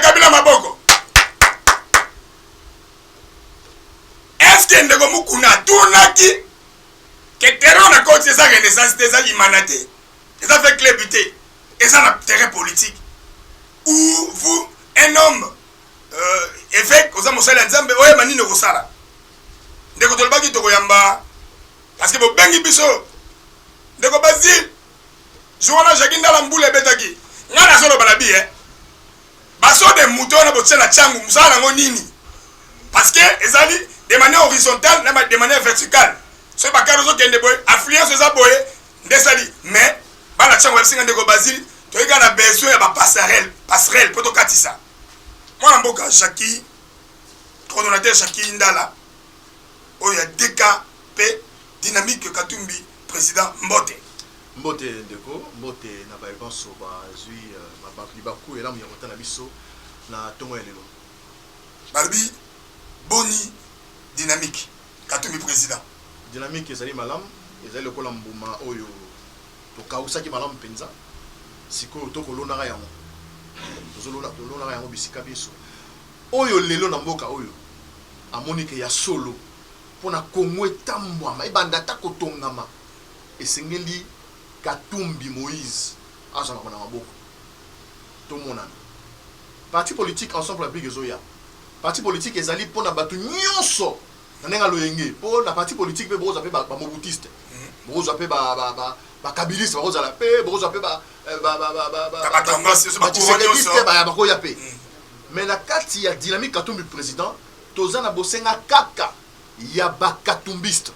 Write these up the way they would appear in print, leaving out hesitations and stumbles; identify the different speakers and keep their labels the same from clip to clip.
Speaker 1: Kabila maboko. Est-ce que ndeko mukuna tunaki que terrain na côté ça renaissance des alimentés. Et ça fait clébité. Et ça n'a terrain politique. Ou vous un homme évêque aux amosala nzambe oye manino kosala. Ndeko tolbaki to koyamba parce que bo bengi biso. Ndeko Basile Joana Jakinda la mbule betaki. Ngana solo balabi baso de mouton na botsela changu musala ngo nini. Parce que ezali de manière horizontale de manière verticale. Ce bakaro zo kende boy affluence za boy ndesali mais bana changu esinga ndeko Basile to na besoin ya ba passerelle poto katisa. Moi mboka Jackie coordonnateur Jackie Ndala oya DKP dynamique Katumbi président Mbote.
Speaker 2: Mbote ndeko, Mbote na ba evanso ba zui mabakli baku ela muyakota na biso na tongo elelo.
Speaker 1: Balbi Boni dynamique Katumbi président.
Speaker 2: Dynamique ezali malam, ezali lokola mbuma oyo to kausaki malam penza. Siko to kolona ga yango. Tozolona ga yango bisika biso. Oyo lelo na mboka oyo amonike ya solo pona Kongo etambwama ebanda ta kotongama esengeli Katumbi Moïse azana kona maboko to monana parti politique ensemble avec ezoya parti politique ezali pona batu nyonso na nenga loyenge pona parti politique pe boza pe ba mobutiste boza pe ba kabiliste boza la pe boza pe ba koya pe mais la kati ya dynamique Katumbi président tozana bosenga kaka ya ba katumbiste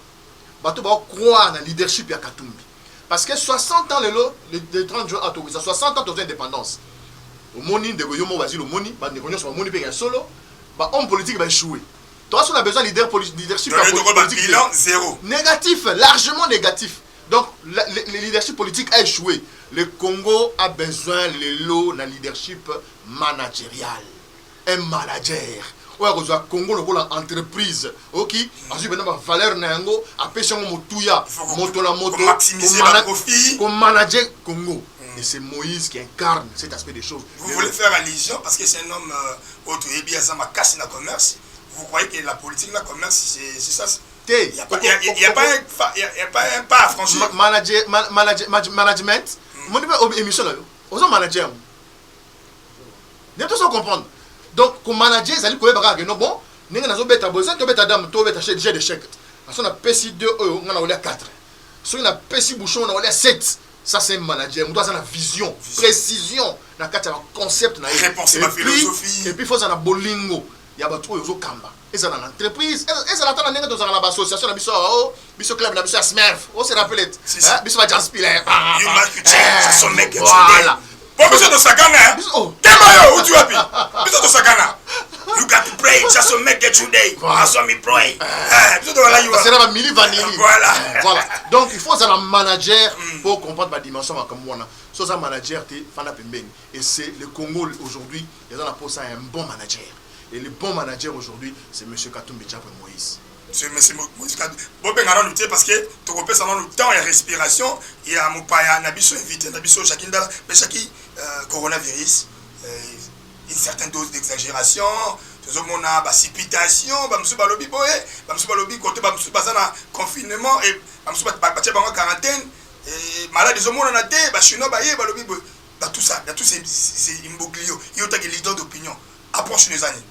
Speaker 2: bato ba croire na leadership ya Katumbi parce que 60 ans le 30 juin autorisé 60 ans de indépendance au moni de yomo Basile au moni ba ne connaissons moni pe solo ba homme politique va échouer toi on a besoin de leadership politique
Speaker 1: bilan zéro
Speaker 2: négatif largement négatif donc le leadership politique a échoué le Congo a besoin de leadership managérial un manager oya kozwa Congo lokola entreprise oki azui bena ba valeur na yango apesha ngo motuya moto la moto
Speaker 1: maximiser le profit
Speaker 2: comme manager Congo et c'est Moïse qui incarne cet aspect des choses.
Speaker 1: Vous voulez faire allusion parce que c'est un homme auto et bien ça m'a cassé le commerce. Vous croyez que la politique le commerce c'est ça? Il n'y a pas un pas à franchir.
Speaker 2: Management mon émission là aux manager ne tout ça comprendre. Donc, comme manager, ça dit que non bon, nous avons bêta besoin de bêta dame, to bêta déjà de chèque. On a PC 2, on a 4. Si on a PC bouchon, on a 7. Ça c'est un manager. On doit avoir la vision, précision, dans le concept,
Speaker 1: réponse à ma philosophie.
Speaker 2: Et puis il faut avoir bolingo. Il y a beaucoup de kamba. Et ça dans l'entreprise. Et ça dans l'association, biso club, biso Smurf. On se rappelle. Biso va Janspiller.
Speaker 1: You must change. Ça son mec. Voilà. Bon, monsieur de Sakana, où tu habites? Monsieur de Sakana, you got to pray, just to make it today. I saw me pray.
Speaker 2: C'est la mili vanille. Voilà. Donc, il faut un manager pour comprendre ma dimension comme moi. So, un manager, et c'est le Congo aujourd'hui, ils ont pour ça un bon manager. Et le bon manager aujourd'hui, c'est M. Katumbi Moïse.
Speaker 1: C'est Moïse Katumbi. Bon, ben, on a lutté parce que tu repères ça dans le temps et la respiration. Il y a mon paya, Nabiso invité, Nabiso Jacindala, mais Jackie, coronavirus, une certaine dose d'exagération, tout le monde a précipitation, monsieur Balobi boye, monsieur Balobi côté monsieur bazana confinement et monsieur batia bango quarantaine et malade des hommes on a té, chino baye Balobi boye, dans tout ça, dans tous ces imbroglio, il y a des leaders d'opinion. Approche les années.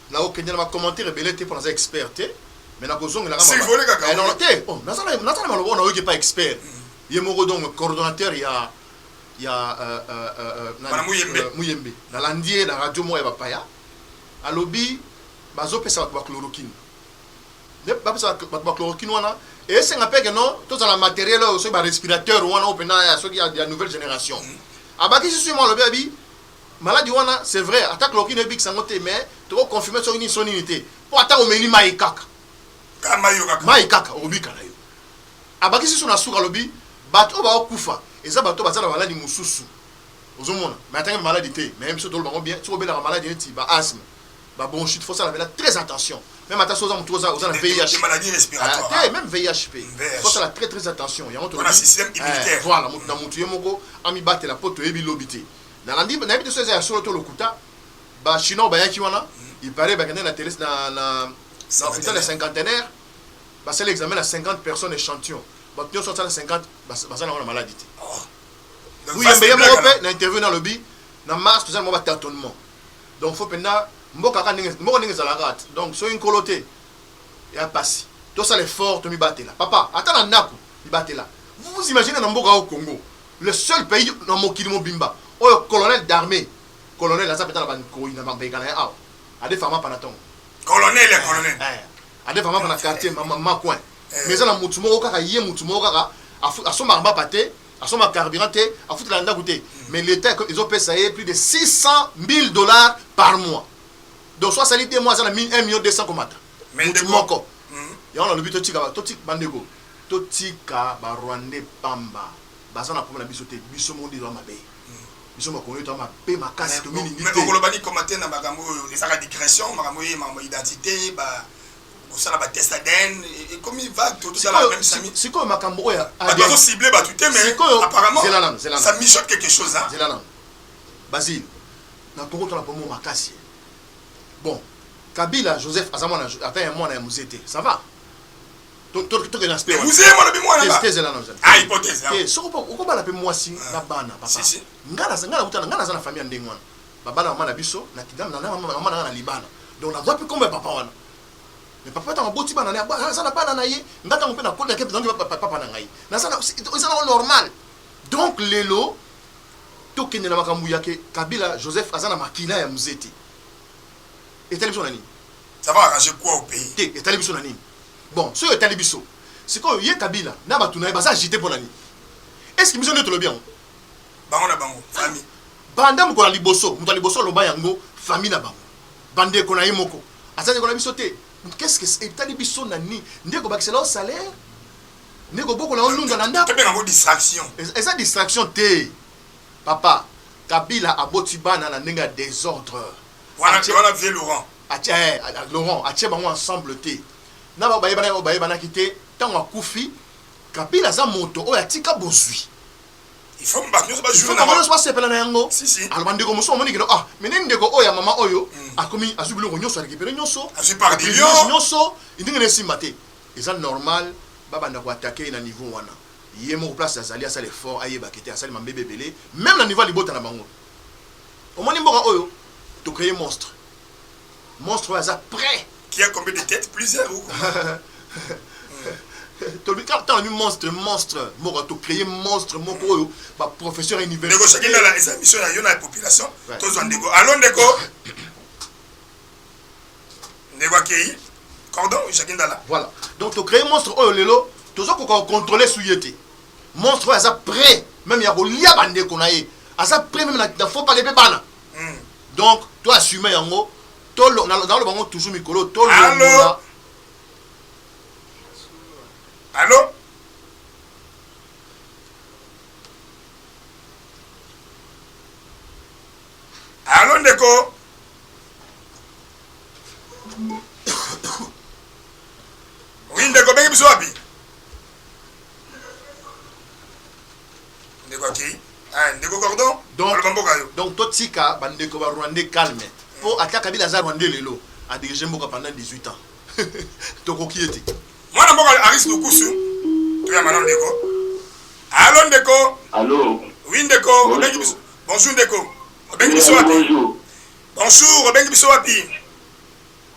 Speaker 2: Là où Kenya m'a commenté rebelle pour les experts, mais na kozong la
Speaker 1: c'est volé kaka.
Speaker 2: Non té, oh, nazala malobon na oki pas expert. Yemoko donc coordonnateur il y a Muyembe na landier na radio moya bapaya alobi bazo pesa ba chloroquine ne ba pesa ba chloroquine wana et c'est ngapé que non tout ça matériel so ba respirateur wana opena ya so ya nouvelle génération abaki sur moi lobi abi maladie wana c'est vrai attaque chloroquine big sangote mais tu vas confirmer sur une unité pour attaque au meni maikaka maikaka obika na yo abaki sur na suka lobi bato ba okufa eza bato bazala maladie mususu ozomona mais attends maladie même si tout le bien tu obéla la maladie ti ba asthme ba bronchite faut ça très attention même attention aux la VIH
Speaker 1: maladie respiratoire
Speaker 2: même VIH faut ça très attention il y a
Speaker 1: un système immunitaire
Speaker 2: voilà mutu yemoko ami battre la poto ebi lobité nalandi nayebi te so eza ya solo to lokuta bachinois bayaki wana il paraît bakende na télé na hôpital ya cinquantenaire basala examen na 50 personnes échantillon bato nyonso asala 50 baza nango na maladie te uyembe ye moko mpe na interview na lobi na mars tozala moko batâtonnement donc faut mpenza mboka ndenge ezalaka te donc soki nkolo te ya pasi tosala effort tomibatela papa ata na ndako mibatela vous imaginez na mboka au Congo le seul pays na mokili mobimba oyo colonel d'armée colonel aza peta na bankoi na bambeka na ye awa ade fama pana ntongo
Speaker 1: colonel ya colonel
Speaker 2: ade fama pana quartier ma coin mais eza na mutu moko kaka ye mutu moko kaka asomaka mbapa te asomaka carburant te afutela ndako te mais l'état ezopesa ye plus de 600 000 $ par mois donc soit sali 2 mois aza na 1 million 200 komata mutu moko yango na lobi totika bandeko totika barwandais pamba baza na problème na biso te biso mondi ezwa mabe biso makongo ezwa mabe makasi tominingi te
Speaker 1: okolobani komate na makambo oyo ezaka digression makambo oyo makambo identité kosala batest ADN ekomi vague totosala même sami
Speaker 2: sikoyo makambo oyo
Speaker 1: bato bazocible bato te mais apparemment ça mijote quelque chose
Speaker 2: zela nano Basile na Congo tona pomo makasi bon Kabila Joseph aza mwana ata ya mwana ya musée te ça va to na aspect
Speaker 1: musée mwana bi mwana
Speaker 2: ba zela nano
Speaker 1: hypothèse
Speaker 2: et soko ko bala pe mwasi na bana papa ngana utana ngana za na famille ndenge wana babana mama na biso na kidam na mama na libana donc na voix comme papa wana mais papa ta maboti bana na ça na bana na ye ngata mpe na kota ke donc papa na ngai na ça c'est normal donc lelo to kende na makambu yake Kabila Joseph azana makila ya muzeti etali biso na nini
Speaker 1: ça va arranger quoi au pays
Speaker 2: te etali biso na nini bon so etali biso siko ye Kabila na batu na baza agité pour nani est-ce que biso ne to le bien
Speaker 1: bango na bango famille
Speaker 2: banda mko na liboso muto liboso loba yango famille na bango bande ko na yimoko azali ko na biso te qu'est-ce que etali biso na nini ndeko bakisela au salaire ndeko boko na olunda na ndako
Speaker 1: te bango distraction
Speaker 2: eza distraction te papa Kabila aboti bana na ndenge désordre
Speaker 1: wana vie Laurent
Speaker 2: Laurent atie bango ensemble te na ba bana kité tango akufi Kabila za moto oyo atika bozwi
Speaker 1: il faut mba nyoso ba jouer
Speaker 2: na ba nyoso sepela na yango
Speaker 1: si
Speaker 2: alba ndeko moso moni kilo menene ndeko oyo mama oyo akomi azubilo nyoso récupérer nyoso
Speaker 1: par millions
Speaker 2: nyoso ndenge ne simate eza normal baba ndako attaquer na niveau wana yé mon place azali asala effort ayeba kete asali mambebe belé même na niveau libota na bango omoni mboka oyo to créer monstre aza prêt
Speaker 1: qui a combien de têtes plusieurs ou
Speaker 2: to bi quand on monstre moko to créer monstre moko oyo ba professeur universitaire
Speaker 1: ndeko chacun dans la mission na yo na population to ndeko allons ndeko ndeko kei cordon chacun dans la
Speaker 2: voilà donc to créer monstre oyo lelo tozo ko contrôler suyete monstre aza prêt même ya ko lia bande ko na ye aza prêt même na faut pas les bana donc toi assumer yango to dans le bango toujours mikolo to le
Speaker 1: allô allô ndeko oui ndeko bengi biso wapi ndeko ki ndeko cordon
Speaker 2: donc totika bandeko ba rwandais calme po ata Kabila za rwandais lelo a dirigé mboka pendant 18 ans tokoki ete
Speaker 1: mwana mboka Aris Lukusu to ya mana ndeko allô ndeko
Speaker 3: allô
Speaker 1: oui ndeko obengi biso bonjour ndeko obengi biso wapi bonjour obengi biso wapi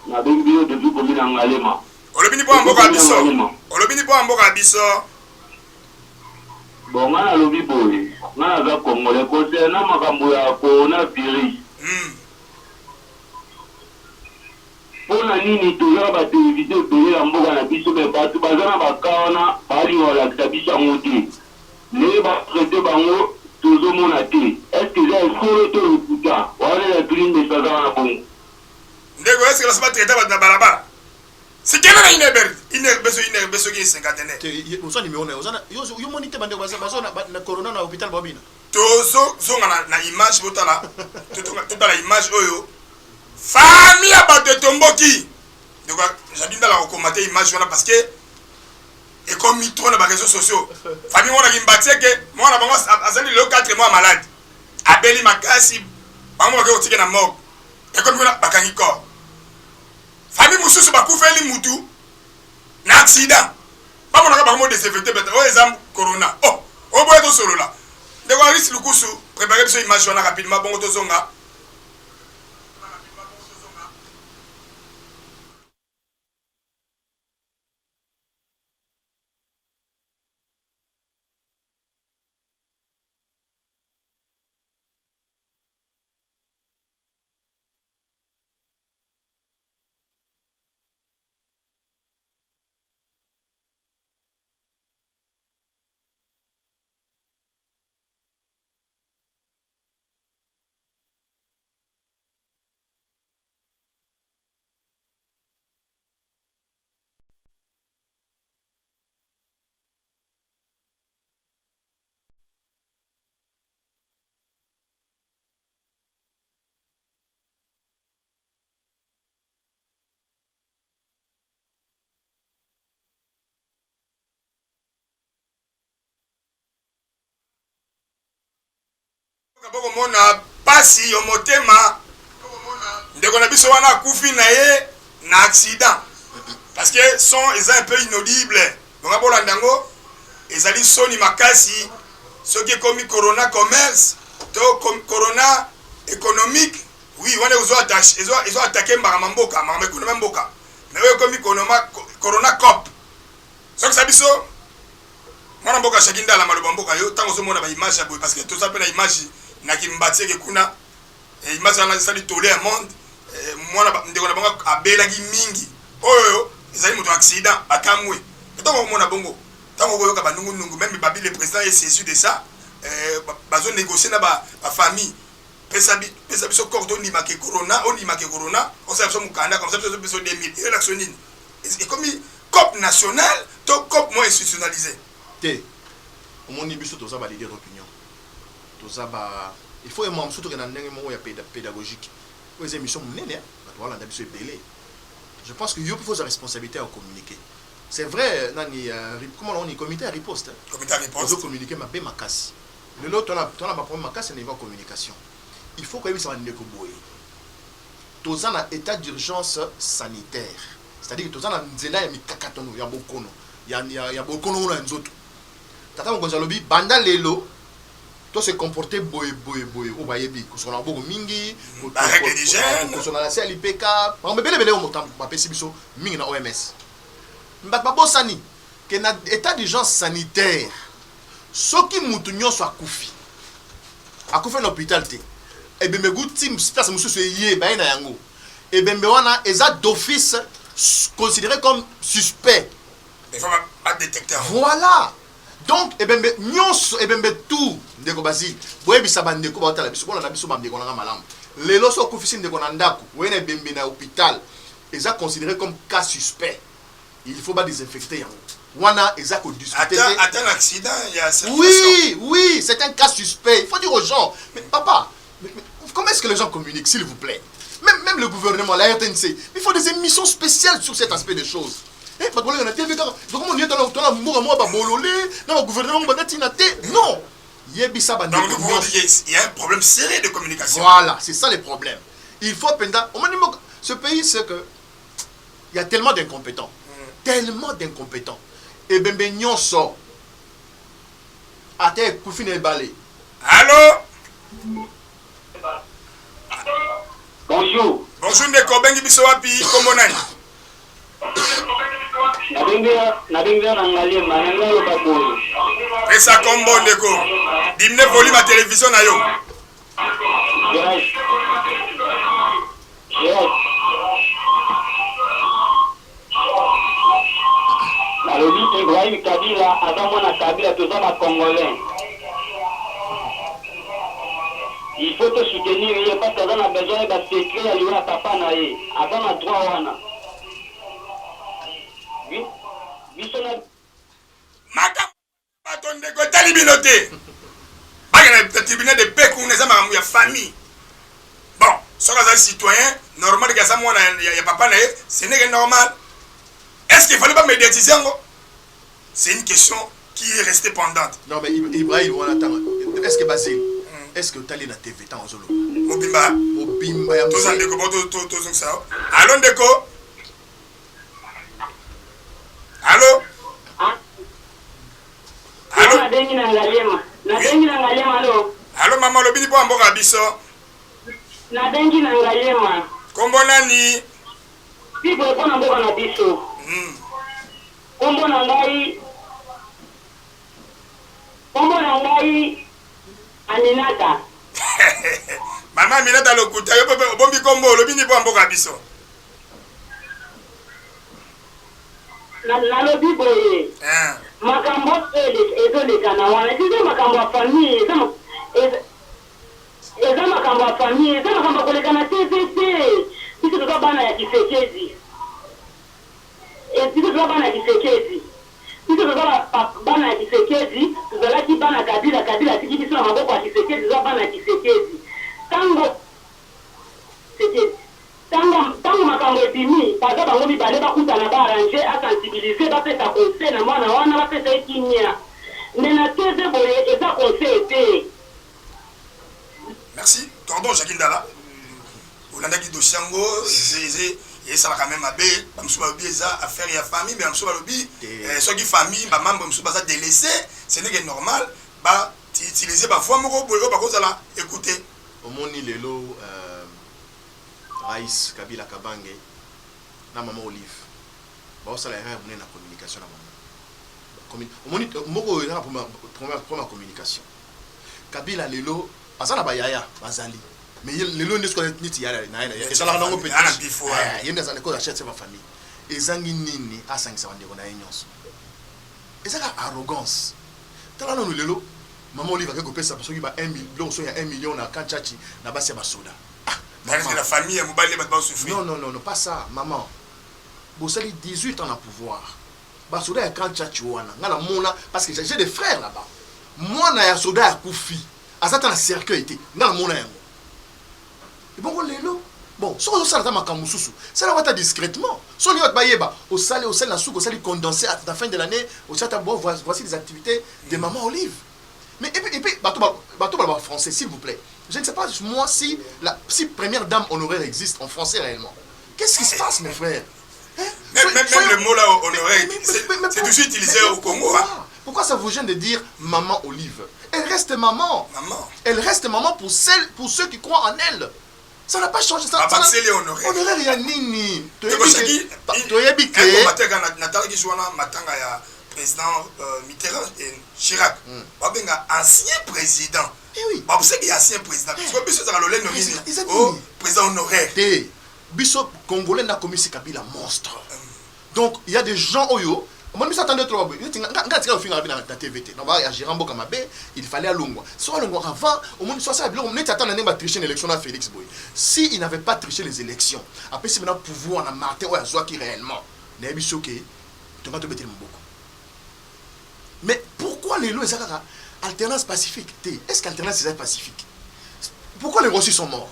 Speaker 3: na bengi biso depuis commune ya Ngalema
Speaker 1: olobini po mboka biso olobini po mboka biso
Speaker 3: bon ngana lobi boye ngana za Congolais kote na makambo ya coronavirus pona nini toza ba télévision tole ya mboka na biso be bato baza na bakaona bali wala kitabisa yango te le ba traité bango tozomona te est-ce que j'ai solo to lukuta wala ya green de saza na bongo
Speaker 1: ndeko est-ce que la saba traité ba na balabala sikena na ine beso ki cinquantaine
Speaker 2: te osani miona osana yo monite bande baza na corona na hôpital babina
Speaker 1: tozo zonga na image botala totala image oyo famille ya bato tomboki ndeko jabinda la recommander image wana parce que et comme il tourne na ba réseaux sociaux famille wana kimbatieke mwana bango azali le 4 mois malade abeli makasi bango ke otike na mok ekomi kuna bakangi corps famille mususu bakufeli mutu na accident bamonaka bango désinfecté beta oyo eza corona boye tosolola ndeko arisi lukusu préparer biso image wana rapidement bongo tozonga boko mona pasi yo motema ndeko na biso wana akufi na ye na accident parce que son est un peu inaudible donc abolanda ngo ezali soni makasi soki komi corona commerce to corona économique oui wana ezo attaquer mbaka mboka mama ekonomi mboka mais oyo komi corona cop soki sa biso mwana mboka shakinda la maloba mboka yo tango so mona ba image ya boy parce que tout ça pe na image na kimbatie ke kuna image na sali tolé un monde mwana ndeko na bango abela gi mingi oyo ezali moto accident akamwe tango mona bongo tango ko yoka banungu nungu même babi le président est saisi de ça bazo négocier na ba famille pesa biso corps on dimake corona on sait absolument mukanda comme ça biso 2000 élection nini et comme COP national to COP moins institutionnalisé
Speaker 2: te omoni biso toza ba leader d'opinion toza ba il faut aimer surtout que na ndenge moko ya pédagogique pour les émissions munene ba to landa biso ebele je pense que yo faut sa responsabilité à communiquer c'est vrai nani comment on dit comité à riposte
Speaker 1: comité à riposte
Speaker 2: communiquer ma be makasi le lot on a ba problème makasi niveau communication il faut que ça va ndeko boye toza na état d'urgence sanitaire c'est-à-dire que toza na nzela ya mikakatono ya bokono ya bokono na nzoto tata mokonzi alobi banda lelo to se comporter boye o bayebi ko sona boko mingi ko sona la CLPK on bebele o motam ba pesi biso mingi na OMS mbaka bosani que na état d'urgence sanitaire soki mutu nyonso akufi na hôpital te ebembe guti place mususu eye ba na yango ebembe wana eza d'office considéré comme suspect.
Speaker 1: Il faut pas détecter.
Speaker 2: Voilà. Donc, ebembe nyonso ebembe tout ndeko basi. Boye bisaba ndeko ba otala biso na biso ba ndeko na malamu. Lelo so kofisi ndeko na ndako, wena ebembe na hôpital, eza considéré comme cas suspect. Il faut pas désinfecter yango. Wana eza ko discuter.
Speaker 1: Attends un accident, il y a ça.
Speaker 2: Oui, c'est un cas suspect. Il faut dire aux gens, mais papa, comment est-ce que les gens communiquent s'il vous plaît? Même le gouvernement, la RTNC, il faut des émissions spéciales sur cet aspect des choses. Non. Il y
Speaker 1: a un problème sérieux de communication.
Speaker 2: Voilà, c'est ça le problème. Il faut ce pays, c'est que il y a tellement d'incompétents. Tellement d'incompétents. Et ben ben sort. Ate Koufine Balé.
Speaker 1: Allô?
Speaker 3: Bonjour.
Speaker 1: Bonjour ndeko bengi biso wapi kombo nani?
Speaker 3: Nabenga na ngalema na ngalo baboyo.
Speaker 1: Pesa kombo ndeko. Dimne volume à télévision na yo.
Speaker 3: Yes. Nalobi Ibrahim Kabila atamona Kabila toza ba Congolais. Il faut te soutenir parce que dans a besoin de secret à lui à papa na ye. Avant na droit wana. Oui. Bisona
Speaker 1: Maka batonde ko talibinoté. Bagana tribunal de paix qu'on les a ya famille. Bon, sur les citoyens, normal que ça moi ya papa na ye, ce n'est que normal. Est-ce qu'il fallait pas médiatiser encore? C'est une question qui est restée pendante.
Speaker 2: Non mais Ibrahim, on attend. Est-ce que Basile est-ce que tu na TV tant ozolo
Speaker 1: Mobimba.
Speaker 2: Mobimba ya
Speaker 1: Tous en déco, tous ça. Allô déco. Allô. Allô. Allô maman lobini po amboka biso.
Speaker 4: Na bengi na ngalema.
Speaker 1: Kombo nani?
Speaker 4: Bibo ko na mboka na biso. Kombo na ngai. Kombo na ngai Aminata.
Speaker 1: Mama Aminata lokuta yo pepe bombi kombo lobini po amboka biso.
Speaker 4: Na lobi boye. Makambo ezoleka na wana. Eza makambo ya famille, eza makambo ya famille, eza makambo koleka na TVT. Biso toza bana ya Kisekedi. Biso toza bana ya Kisekedi. Biso toza bana ya Kisekedi, tozalaki bana Kabila tiki biso na maboko ya Kisekedi, toza bana ya Kisekedi. Tango makambo ebimi, baza bango mibale bakutana baarrange, asensibilize, bapesa conseil na mwana wana, bapesa ekinia. Mais na TV boye eza conseil te.
Speaker 1: Merci. Pardon, Jacques Ndala. Olandaki dosiango, et ça va quand même abe, bamsouba lobi eza affaire ya famille, mais bamsouba lobi ceux qui famille, ba membre bamsouba ça délaissé, ce n'est que normal, ba utiliser ba voix moko boyo ba kozala écouter.
Speaker 2: Omoni lelo Raïs Kabila Kabange na maman Olive. Ba osala ya mune na communication na maman. Omoni moko na première communication. Kabila lelo azala ba yaya bazali. Mais lelo ne sko niti yaya na ezala nango petit.
Speaker 1: Ana bifo.
Speaker 2: Yenda zana ko achète sa famille. Ezangi nini asangisa bandeko na nyonso. Ezala arrogance. Tala no lelo maman Olive ka kopesa parce que ba 1 million so ya 1 million na kanchachi na basi ba soda.
Speaker 1: Maman, la famille est mobile, va souffrir.
Speaker 2: Non, pas ça, maman. Vous avez 18 ans à pouvoir. Basoda est quand tchatchouana. Ngala mona parce que j'ai des frères là-bas. Moi na ya soda ya kufi. Azata na cercueil été. Ngala mona yango. Et bon lelo. Bon, so ça na makamususu. Ça la wata discrètement. So liot bayeba, au sale na souk, au sale condensé à la fin de l'année, au chata bon voici les activités de maman Olive. Mais et puis bateau français s'il vous plaît. Je ne sais pas, moi, si première dame honoraire existe en français réellement. Qu'est-ce qui se passe, mes frères?
Speaker 1: Même le mot là, honoraire, c'est toujours utilisé au Congo.
Speaker 2: Pourquoi ça vous gêne de dire maman Olive? Elle reste maman. Elle reste maman pour ceux qui croient en elle. Ça n'a pas changé. Ça honoraire, il y a nini.
Speaker 1: Président Mitterrand et Chirac. Ancien président.
Speaker 2: Eh oui.
Speaker 1: Vous savez qu'il y a ancien président. Président honoraire.
Speaker 2: Biso Congolais n'a commis ce Kabila monstre. Donc il y a des gens oyo. Moi je m'attendais trop. Il fallait à Longwa. Soit Longwa avant, au moins soit ça. On était attendu à tricher l'élection à Félix Boy. Si il n'avait pas triché les élections, après c'est maintenant pouvoir en Martin ou à Zouaki réellement. N'est biso que tu vas te mettre beaucoup. Mais pourquoi les lois alternance pacifique? Est-ce qu'alternance est pacifique? Pourquoi les Rossis sont morts?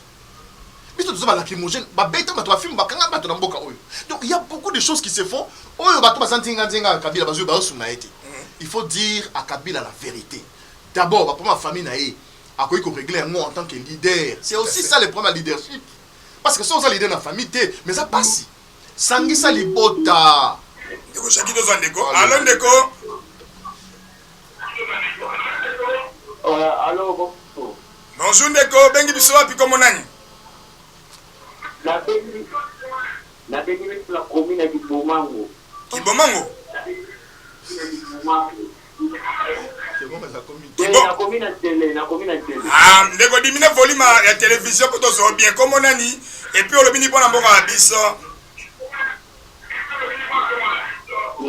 Speaker 2: Donc il y a beaucoup de choses qui se font. Il faut dire à Kabila la vérité. D'abord, pour ma famille, il faut régler moi en tant que leader. C'est aussi ça le problème de leadership. Parce que si on est leader dans la famille, mais ça passe. Sangisa libota.
Speaker 1: Allô, Ndeko.
Speaker 3: Allô, bonjour.
Speaker 1: Bonjour, Ndeko. Bengi biso wapi komo nani?
Speaker 3: La bengi la commune de Kibomango.
Speaker 1: Kibomango?
Speaker 3: La commune de Télé.
Speaker 1: Ah, Ndeko dimine volume ya télévision pour to so bien komo nani et puis olobini pona mboka biso. Yo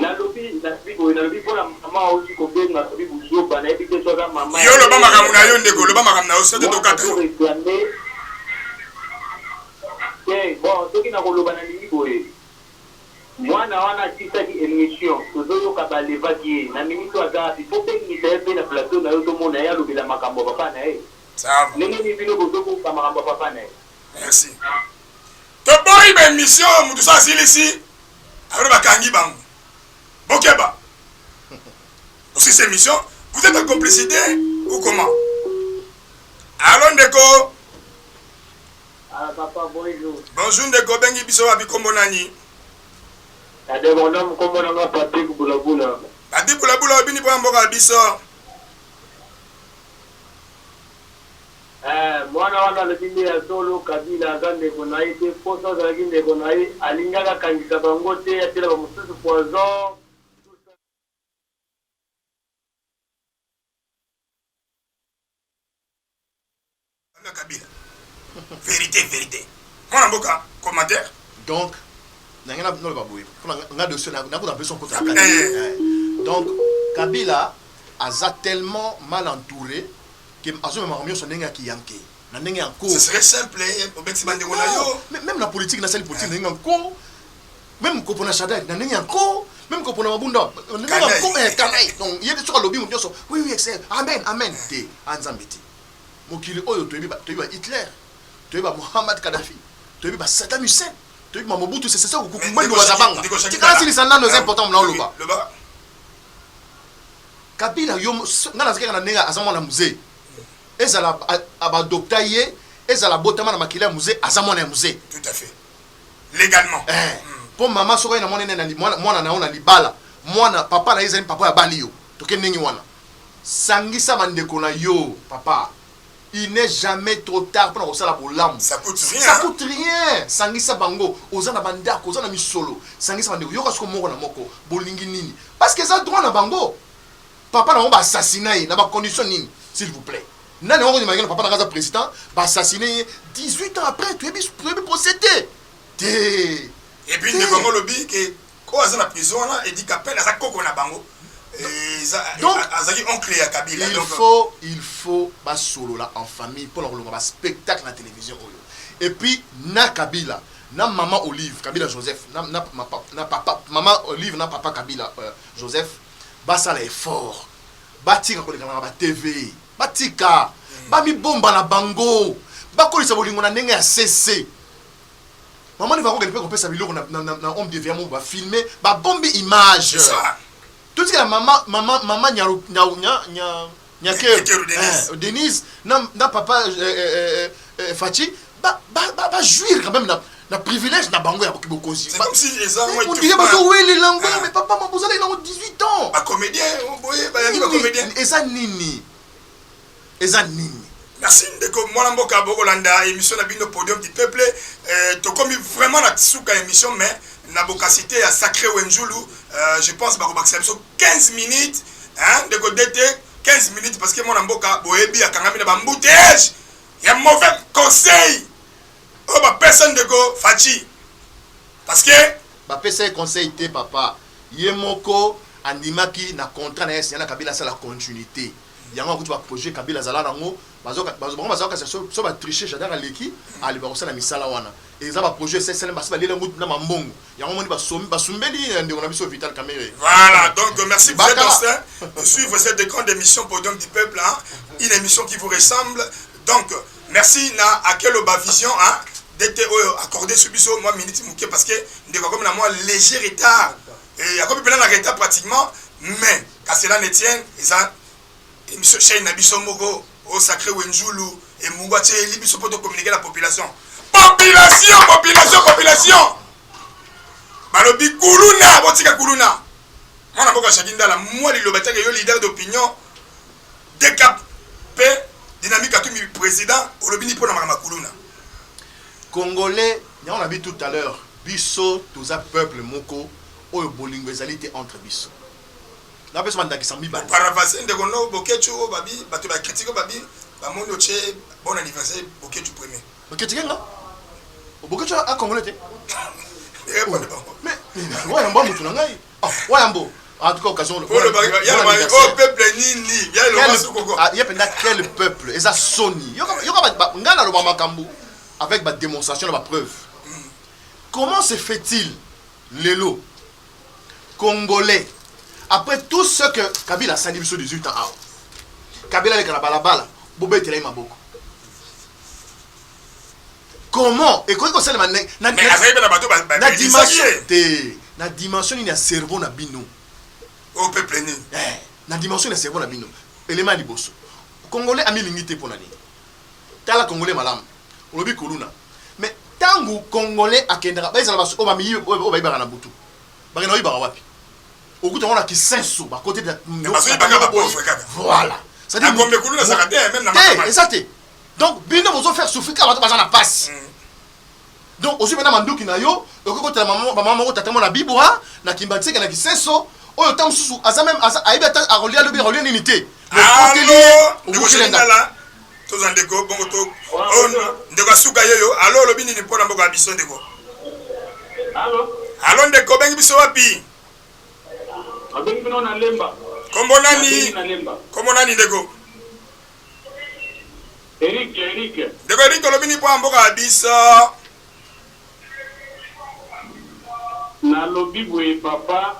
Speaker 1: loba makamuna yo Ndeko loba makamuna yo sote tokata.
Speaker 3: Bon, ce qui n'a pas le moi, je suis une émission. Je suis un ministre il faut que je fasse la plateau. Je la makambo papa.
Speaker 1: Merci. Tu as une émission, tu as ici. Alors, tu as Bokeba. Aussi, cette émission, vous êtes en complicité ou comment? Allô ndeko.
Speaker 3: Ah papa bonjour.
Speaker 1: Bonjour ndeko bengi biso wa bikombo nani.
Speaker 3: Ade bonhomme kombo na Patrick Bulabula.
Speaker 1: Patrick Bulabula obini po mboka biso.
Speaker 3: Mwana wana lebindi ya solo Kabila azande konayi te poso zalaki ndeko nayi alingaka kangisa bango te atela bamosusu poison.
Speaker 1: Kabila. Vérité. Mwana mboka commentaire.
Speaker 2: Donc, nangena no ba boye. On a dossier na ko d'impression contre la Donc, Kabila a tellement mal entouré que azo même remis son nenga ki yanké. Na nenga encore.
Speaker 1: Ce serait simple au bexi bande ngona yo.
Speaker 2: Même la politique na celle politique nenga encore. Même ko pona chada na nenga encore. Même ko pona mabunda nenga encore kanai. Donc, il y a des sur lobby mon so. Oui, excellent. Amen. Té anzambiti. Mokili oyo toyebi Hitler. Toyebi Muhammad Kadhafi. Toyebi Saddam Hussein. Toyebi Mobutu c'est ça ko kumbango bazabanga. Tika sili sana nos important na oloba. Kabila yo ngana zikeka na nenga azamona musée. Ezala aba doctaye, ezala botama na makila musée azamona musée.
Speaker 1: Tout à fait. Légalement.
Speaker 2: Pour maman soko na mona na mwana na ona libala. Mwana papa na ezali papa ya bali yo. Toke nengi wana. Sangisa bandeko na yo papa. Il n'est jamais trop tard pour ça la bolam.
Speaker 1: Ça coûte
Speaker 2: rien. Sangisa bango, ozana bandako, ozana misolo. Sangisa bandeko yoka sko moko na moko, bolingi nini. Parce que ça droit na bango. Papa na on ba assassiner na ba condition nini, s'il vous plaît. Nani on imagine papa na gaza président, ba assassiner 18 ans après, tu es procédé.
Speaker 1: Et puis de bango lobby que ko azana prison là et dit qu'appelle à ça koko na bango. Donc,
Speaker 2: il faut bas solo là en famille pour le spectacle na télévision. Et puis na Kabila, na maman Olive, Kabila Joseph, na papa maman Olive, na papa Kabila Joseph, bas ça l'effort. Batika ko na TV, batika, ba mi bomba na bango, ba ko lisa bolingo na ndenge ya CC. Maman ne va pas qu'on peut sa biloko na homme de vraiment va filmer, ba bombe image. Tout ce que la maman Denise, na papa Fachi, ba jouir quand même na privilège na bango ya bokozi.
Speaker 1: C'est comme si les gens
Speaker 2: on dirait ba oui les langues mais papa mabozala il a 18 ans.
Speaker 1: Ba comédien, boye ba yaki ba comédien.
Speaker 2: Eza nini.
Speaker 1: Merci ndeko mwana mboka bokolanda émission na bino podium du peuple to komi vraiment na tsuka émission mais na bokasité à Sacré Wenjulu je pense ba ko 15 minutes hein de ko dété 15 minutes parce que mwana mboka boyebi akangami na bambouteage ya mauvais conseil oh ba personne de go Fachi parce que
Speaker 2: ba personne conseil te papa yemoko andimaki na contrat na yesi na Kabila ça la continuité yango ko tu projet Kabila zala nango bazoka so ba tricher jadara leki ali ba kosala misala wana eza ba projet c'est celle ba lela mutu na mambongo yango moni ba sumbeli ndeko na biso vital caméra.
Speaker 1: Voilà donc merci pour de suivre cette grande émission Podium du peuple hein, une émission qui vous ressemble donc merci na Akelo ba vision hein d'être accordé sur biso moi minute muke parce que ndeko comme na moi léger retard et akobi pena na retard pratiquement mais quand cela ne tient ça émission chez Nabiso Mogo au Sacré Wenjulu et Mungwache Libiso pour communiquer la population. Population Balobi Kuluna, Botika Kuluna. Mwana boka chakinda la moi li lobata yo leader d'opinion décapé dynamique à tout mi président au lobini pour na Kuluna.
Speaker 2: Congolais, on a vu tout à l'heure, biso tous a peuple moko o bolingo ezalité entre biso. Na besoin d'akisami ba.
Speaker 1: Paravaser de gono bokechu babi bato ba critique babi ba mondo che bon anniversaire bokechu premier.
Speaker 2: Bokechu nga? Bokechu a congolais te. Mais ouais ambo mutu ngai. Ah ouais ambo. En tout cas occasion le.
Speaker 1: Oh peuple nini, bien le masukoko.
Speaker 2: Ah y a pendant quel peuple? Eza soni. Yo ka ngala lo makambu avec ba démonstration de ba preuve. Comment se fait-il lelo congolais après tout ce que Kabila a sali sur 18 ans, Kabila avec la balabala, Bobé Télé Maboko. Comment? Et quand on sait la dimension il y a cerveau na bino.
Speaker 1: Au peuple ni.
Speaker 2: La dimension il y a cerveau na bino. Élément liboso. Congolais a mis limité pour l'année. tala congolais malam olobi kuluna mais tangu congolais akendaka baisa la o ba mi o ba ibara na butu bakena ibara wapi okuta on a ki senso ba côté de voilà
Speaker 1: ça dit gombe kuluna ça kadé même na
Speaker 2: matama exact donc bino bozo faire souffrir ka bato bazana passe donc aussi maintenant manduki na yo okokota maman ko tata mona bibwa na kimbatseka na ki senso oyo tam susu aza même aibata a relier le relier unité
Speaker 1: allo ndikoshindala tozandeko bongo to ndeko suka yoyo allo lobi nini pona mboko abiso ndeko allo ndeko bengi biso wapi
Speaker 3: abengi bino na lemba
Speaker 1: kombo nani ndeko
Speaker 3: Eric
Speaker 1: ndeko Eric lobi ni pona mboko abiso
Speaker 3: na lobi boye papa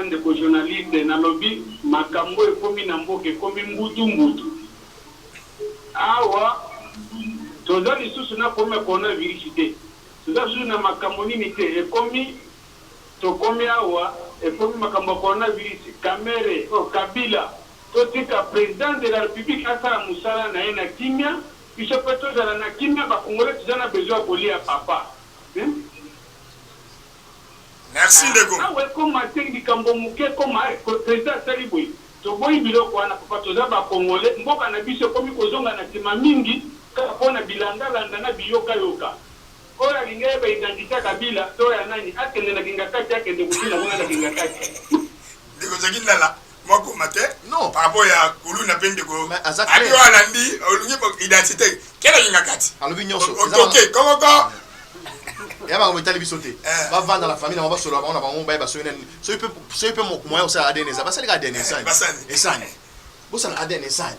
Speaker 3: ndeko journaliste na lobi makambo ekomi na mboka ekomi mbutu awa toza lisusu na komi coronavirus te toza lisusu na makambo nini te tokomi awa ekomi makambo ya coronavirus Kamere Kabila totika président de la république asala musala na ye na kimia biso pe tozala na kimia bakongole toza na besoin ya kolia papa
Speaker 1: merci ndeko
Speaker 3: awe koma tengi kambo muke koma président saliboy to boy biloko wana papa toza ba congolais mboka na biso komi kozonga na tima mingi kapona bilanga landa na biyoka yoka oya lingaye ba identité Kabila to ya nani akende na kinga kati akende kutina kuna na kinga kati
Speaker 1: ndeko zakindala moko mate
Speaker 2: non
Speaker 1: par rapport ya kulu na pende ko abi wala ndi olungi identité kela kinga kati
Speaker 2: alobi nyonso
Speaker 1: OK comment
Speaker 2: ya ba metali bisote ba vendre la famille na ba solo ba on a ba mba ba so inen so il peut moyen aussi ADN ça ba sali ADN ça esani bo sala ADN esani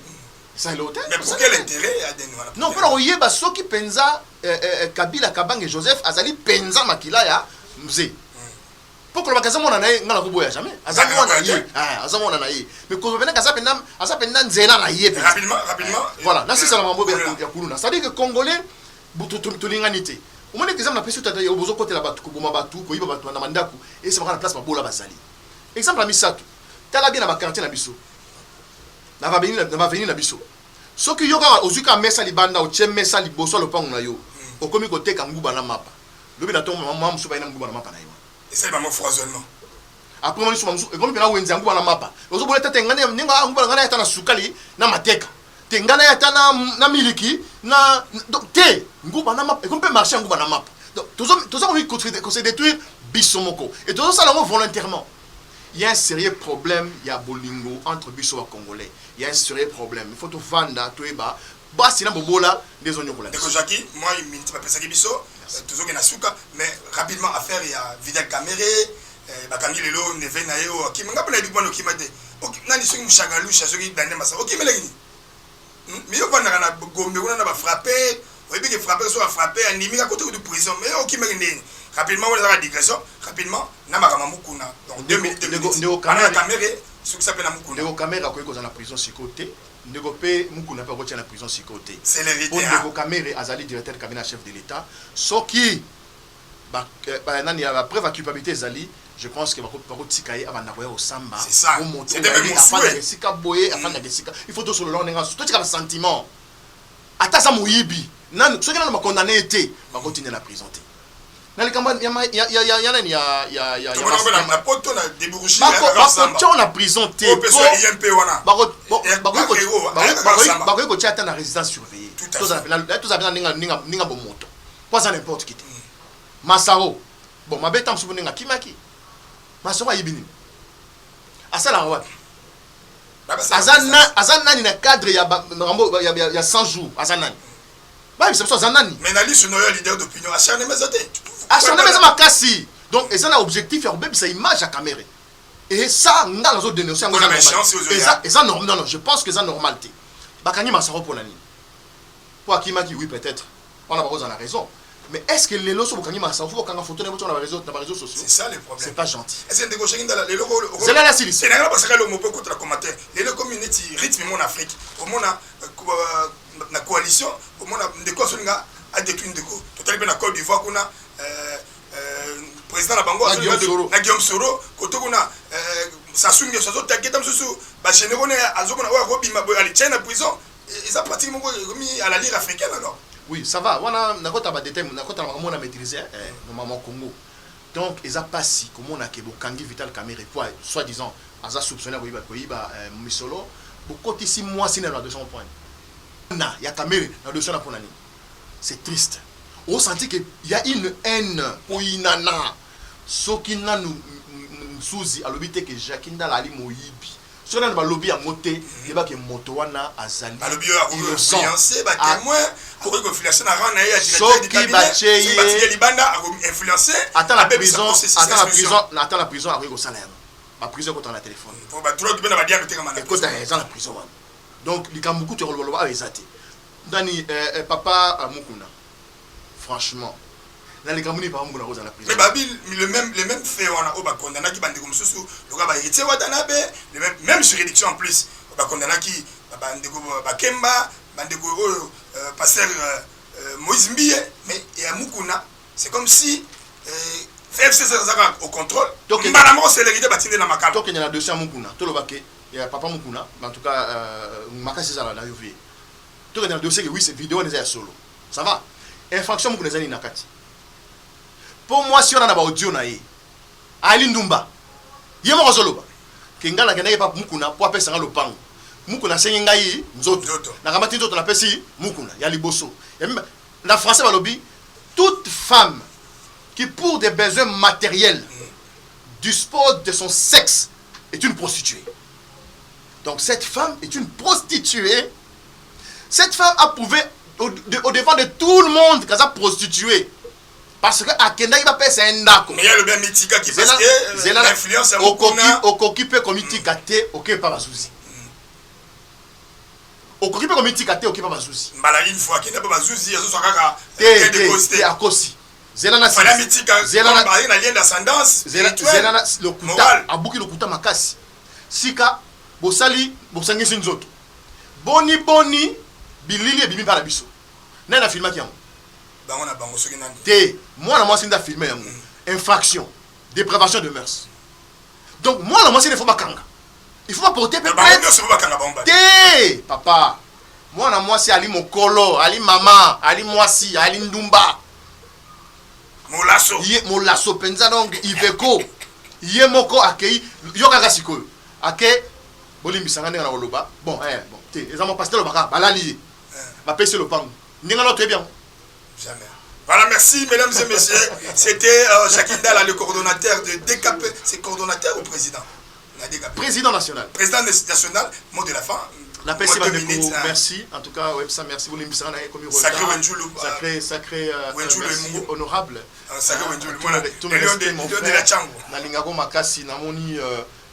Speaker 2: ça l'hôtel
Speaker 1: mais pour quel intérêt ADN voilà
Speaker 2: non pour oyeba soki penza Kabila Kabange Joseph azali penza makila ya mzee poko ba kaza mona na ngala ko boya jamais azamona na ye mais ko bena kaza penna nzela na ye
Speaker 1: rapidement
Speaker 2: voilà là c'est ça la mambo ya kuluna ça dit que congolais butu tulinganité au moins exemple na pesu tata yo bozo côté la batu ko boma batu ko yiba batu na mandaku et c'est pas la place ba bola bazali exemple la misatu tala bien na ba quartier na biso na va venir na biso soki yoka ozuka mesa libanda o chemesa liboso lo pangu na yo okomi ko teka nguba na mapa lobi na to mama musuba ina nguba na mapa na yo
Speaker 1: et c'est pas mon foisonnement
Speaker 2: après moi musuba musu ekomi pena wenza nguba na mapa ozo bola tata ngane ninga nguba ngana yata na sukali na mateka tengana yata na miliki na te nguba na mapa ekomi pe marcher nguba na mapa donc tozo ko se détruire bisomoko et tozo ça lango volontairement. Il y a un sérieux problème, il y a bolingo entre biso et congolais. Il y a un sérieux problème. Il faut tout vendre, tout eba. Bah, c'est là bobola des oignons pour la.
Speaker 1: D'accord, Jackie, moi, il m'a pas pensé que biso, toujours qu'il y a souka, mais rapidement affaire il y a Vidal Kamere, bakangi lelo neve na yo, qui m'a pas dit bon qui m'a dit. OK, nani soki mushagalu, chasoki dande masa. OK, mais là mais yo vanda na gombe on a ba frapper, oui bien que frapper soit frapper animi à côté de prison, mais OK mais ndeni. Rapidement on a la digression, rapidement na makama mukuna. Donc 2 minutes
Speaker 2: Ndeko Kamere
Speaker 1: ce qui s'appelle mukuna.
Speaker 2: Ndeko Kamere a ko na prison sikoté. Ndeko pe mukuna pa ko na prison sikoté.
Speaker 1: C'est l'héritier.
Speaker 2: Ndeko Kamere azali directeur cabinet chef de l'état. Soki ba nani ya preuve à culpabilité zali, je pense que ba ko tikaye abanda ko ya osamba.
Speaker 1: C'est ça.
Speaker 2: C'était même mon souhait. Sika boye afanda de sika. Il faut tout sur le long nenga. Tout tika sentiment. Ata sa moyibi. Nan soki na condamné été, ba continuer la prison. Nali kamba ya
Speaker 1: na poto na débouché
Speaker 2: na prison te ko tchata na résidence surveillée tous avez ninga bomoto pas ça n'importe qui Masao bon mabeta msubu ninga kimaki Masao ayibini asala wapi azana ni na cadre ya 100 jours azana bah c'est ça zanani
Speaker 1: mais na liste no leader d'opinion acharné mais até
Speaker 2: acharné mais ma kasi donc et ça l'objectif ya obeb sa image à caméra et ça nga la zone dénoncer et ça normal non je pense que ça normalité bakani Masaro pour nani pour Akimaki oui peut-être on a pas raison mais est-ce que les loso bakani Masaro faut kanga photo na réseaux sociaux
Speaker 1: c'est ça le problème
Speaker 2: c'est pas gentil
Speaker 1: est-ce que ndeko dans les locaux
Speaker 2: c'est là la silice
Speaker 1: c'est là parce que le mot peut contre la commentaire les community rythme mon Afrique au monde na coalition au monde ndeko soninga a détruit ndeko total na Côte d'Ivoire kuna président la bango na Guillaume Soro koto kuna Sassou Nguesso taketa msusu ba généraux ne azokuna wa robima boy ali China prison ils ont pratiquement mis à la lire africaine alors.
Speaker 2: Oui, ça va. On a un détail, on a maîtrisé normalement au Congo. Donc, ils ont passé, comme on a que Kangi Vital Kamere, soi-disant, ils ont soupçonné que Misolo, beaucoup ici, moi, c'est dans la 200 points. Il y a Kamere dans la 200 points. C'est triste. On sentit qu'il y a une haine pour Inana. Ce qui n'a nous souci à l'obité que Jacques Ndalali Moyibi. Si on a un lobby à monter, il y a un motoana à Zali.
Speaker 1: Le lobby a influencé, témoin, pour que l'influence n'a rien à influencé.
Speaker 2: Attends la prison, attends la prison avec au salaire. La prison quand on a téléphone. Écoute, dans la prison. Donc, il y a beaucoup de choses à faire. Dani, papa Mukuna, franchement, dans les Camerounais, par exemple, dans la prison.
Speaker 1: Mais Babil, le même fait, on a condamné qui bande comme sous le gars héritier Watanabe, même juridiction en plus, on a condamné qui Bakemba, bandeko pasteur Moïse Mbiye, mais et à Mukuna, c'est comme si FFC au contrôle. Donc, Mbalamo c'est l'héritier bâti dans ma carte.
Speaker 2: Donc, il y a dossier à Mukuna, tout le baquet, il y a papa Mukuna, en tout cas, Makasi Zala la UV. Tout le dossier que oui, cette vidéo est solo. Ça va? Infraction Mukuna Zani Nakati. Pour moi, si on a un audio, Ali Ndumba, il y a un audio. Kengala Kena pas Mukuna pour appeler ça le pang. Mukuna Sengai, Nzoto. Nakamati Nzoto la pesi Mukuna, Yali Bosso. La français va lobby, toute femme qui pour des besoins matériels du sport de son sexe est une prostituée. Donc cette femme est une prostituée. Cette femme a prouvé au devant de tout le monde qu'elle est prostituée. Parce que Akenda il va payer un dako.
Speaker 1: Mais il y a le bien Mitika qui passe l'influence à Mukuna.
Speaker 2: Au coquipé comme Mitika te, ok pas bazouzi. Au coquipé comme Mitika te, ok pas bazouzi.
Speaker 1: Mbala une fois qu'il n'a pas bazouzi, il y a ce soir
Speaker 2: te à Kosi. Zelana
Speaker 1: Fala Mitika, Zelana na lien d'ascendance.
Speaker 2: Zelana le kuta, abuki le kuta makasi. Sika bosali bosangisi nzoto. Boni bilili bimi para biso. Nana filma ki yango. Moi, c'est une filmé infraction, dépravation de mœurs. Donc, moi, c'est il faut pas kanga. Il faut pas porter pépé. Papa. Moi, c'est Ali Mokolo, Ali Mama, Ali Mwasi, Ali Ndumba. Molasso penza donc Iveko. Yé moko akei yoka siko. Ake bolimbi sangane na oloba. Bon, té, les amants pasteur baka balali. Va passer le pan. Ninga très bien.
Speaker 1: Jamais. Voilà, merci mesdames et messieurs. C'était Jacques Ndala, le coordonnateur de DKP. C'est coordonnateur ou président?
Speaker 2: Président national.
Speaker 1: Président national, mot de la fin.
Speaker 2: La paix, merci. En tout cas, ça merci. Vous l'avez comme
Speaker 1: sacré Wenjulu.
Speaker 2: Sacré honorable.
Speaker 1: Sacré Wenjulu.
Speaker 2: Tout le monde mon frère. Nalingago Makasi, Namoni,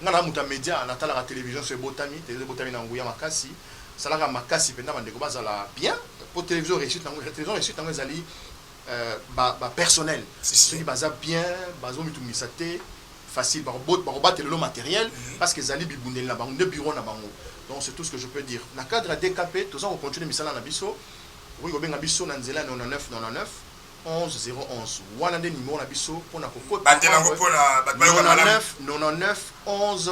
Speaker 2: Nana Muta Média, Natala la télévision, c'est Botami, Botami Nanguya Makasi. Salara Makasi, pendant que vous avez bien. Pour télévision réussite, télévision réussite, vous avez personnel. Ceux qui basent bien, basent mitummisate, facile, battre le matériel, parce que Zali Biboundel là-bas, deux bureaux là-bas. Donc c'est tout ce que je peux dire. Dans le cadre DKP, tout ça, on continue à la biso. Oui, on a biso dans 99 11 011. On a des numéros na biso pour na koko. 99 11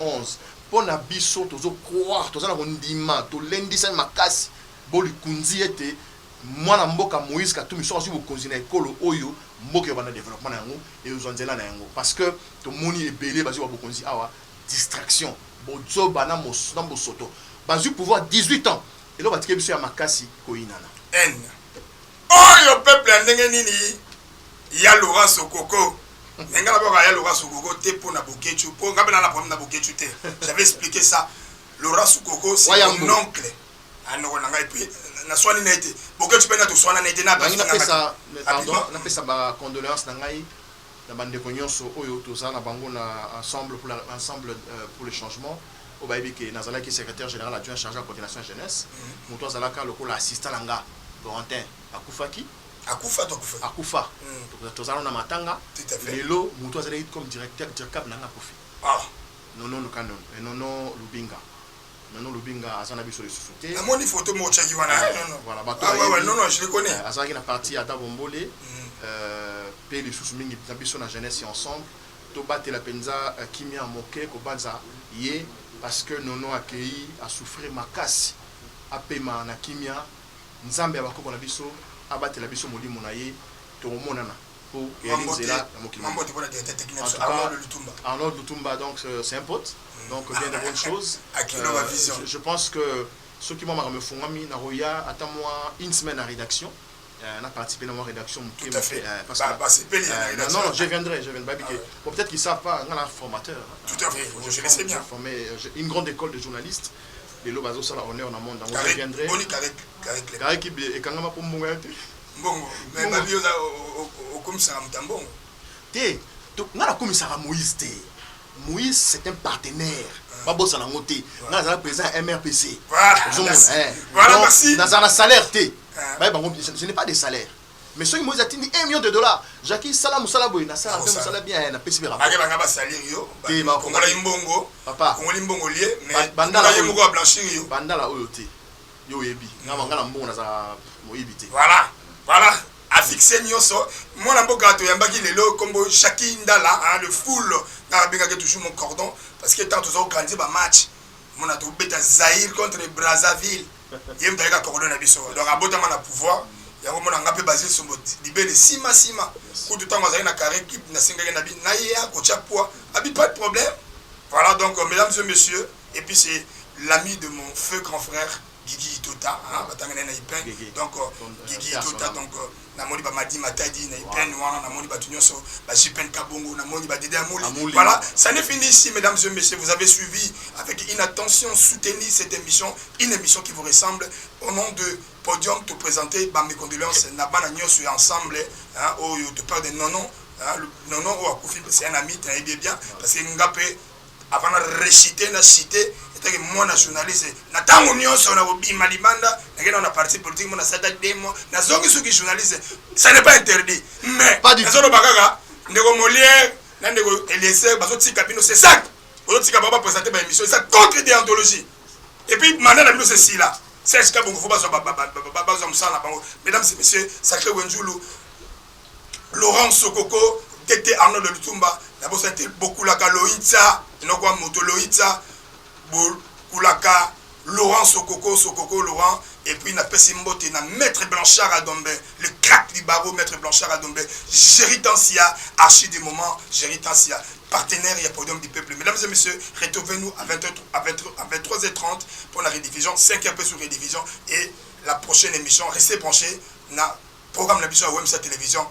Speaker 2: 011. Pour na biso, tout croire, tout ça na kondima, tout lundi ça makasi. Boli kunzi ete mwana mboka Moïse Katumbi so aussi bokonzi na ekolo oyo mboka bana développement na yango et ozonzela na yango parce que to moni ebele bazi wa bokonzi awa distraction bozo bana mosoto bazi pouvoir 18 ans et là batike biso ya makasi koinana
Speaker 1: en oyo peuple ndenge nini ya Laurent Sokoko ngala ba ya Laurent Sokoko te pona bokechu po ngabela na problème na bokechu te j'avais expliqué ça. Laurent Sokoko c'est mon oncle. Alors, on a été na soigné n'était beaucoup tu peux na to soigner n'était na
Speaker 2: pas ça pardon on a fait ça ba condoléances na ngai na bande konyonso oyo to ça na bango na ensemble pour le changement au baby que nazala qui secrétaire général adjoint chargé de la coordination jeunesse moto zalaka lokola assistant langa Corentin akufa to zala na matanga lelo moto zala comme directeur cap nanga kofi non le canon et non Lubinga. Non, Lubinga, Azana Biso de Souté.
Speaker 1: La moni photo mo chaki wana.
Speaker 2: Voilà,
Speaker 1: non, je le connais.
Speaker 2: Azaki na partie à Dabombole. Pe les sous-mingi Biso na jeunesse ensemble. To battre la penza Kimia Moke ko banza yé parce que nono accueilli a souffrir makasi. apema na kimia nzambe abakoko na biso abatela biso molimo na ye tomonana pour réaliser là Arnaud Lutumba donc c'est un pote donc bien de bonnes choses je pense que ceux qui m'ont me fongami na roya attends moi une semaine à rédaction on a participé dans ma rédaction
Speaker 1: tout à fait
Speaker 2: parce que non je viendrai bon, peut-être qu'ils savent pas on a un formateur
Speaker 1: tout à fait je le sais bien
Speaker 2: formé une grande école de journalistes les lobazo ça honneur dans le monde je viendrai carré qui et quand on pour mbongo
Speaker 1: mbongo mais ma bio au commissaire Mutambongo
Speaker 2: té donc on a commissaire Moïse c'est un partenaire babosa na ngoté on a président MRPC
Speaker 1: voilà merci
Speaker 2: dans un salaire té ce n'est pas des salaires mais ceux qui Moïse a tenu $1 million Jackie Salam Salaboy na sala sala bien na PCB rapport
Speaker 1: ake banga ba salaire yo kongola imbongo
Speaker 2: papa
Speaker 1: kongola imbongo lié mais
Speaker 2: bandala
Speaker 1: yo moko blanchir yo
Speaker 2: bandala oyo té yo yebi ngala mbongo na za moyibité
Speaker 1: voilà a fixé nyonso mwana mboka to yambaki lelo kombo Jackie Ndala le full na benga que toujours mon cordon parce que tant tous organiser ba match mona to beta Zaïre contre Brazzaville yem taika cordon na biso donc abotama na pouvoir yango mona ngape basé sur libé de sima ko tout temps mazali na carré équipe na singaka na bi na ya ko chapwa abi pas de problème voilà donc mesdames et messieurs et puis c'est l'ami de mon feu grand frère Gigi Tota batangana na ipen donc Gigi Tota donc na moni ba madi matadi na ipen wana na moni ba tunyoso ba jipen kabongo na moni ba dede amoli voilà ça n'est fini ici mesdames et messieurs vous avez suivi avec une attention soutenu cette émission une émission qui vous ressemble au nom de Podium te présenter ba mes condoléances na bana nyoso ensemble au te parle de nono nono au akufi c'est un ami tu es bien parce que ngapé avant de réciter na cité et moi nationaliste na tango nyonso na bobima libanda na na parti politique mon na sata demo na zongi soki journaliste ça n'est pas interdit mais
Speaker 2: pas du tout
Speaker 1: na bakaka ndeko Molière na ndeko Eliezer bazotika bino c'est ça bazotika baba présenter ba émission ça contre déontologie et puis maintenant na c'est si là c'est ce que bon faut pas so msala bango mesdames et messieurs sacré Wenjulu Laurent Sokoko Tété Arnaud de Lutumba d'abord c'était beaucoup la Kaloïtsa nokwa moto Loïtsa Kulaka Laurent Sokoko Laurent et puis na Pesimbote na Maître Blanchard Adombe le crack du barreau Maître Blanchard Adombe Géritansia archi du moment Géritansia partenaire et podium du peuple mesdames et messieurs retrouvez-nous à 23h30 pour la rediffusion 5h sur rediffusion et la prochaine émission restez branchés na programme la vision à WMSA télévision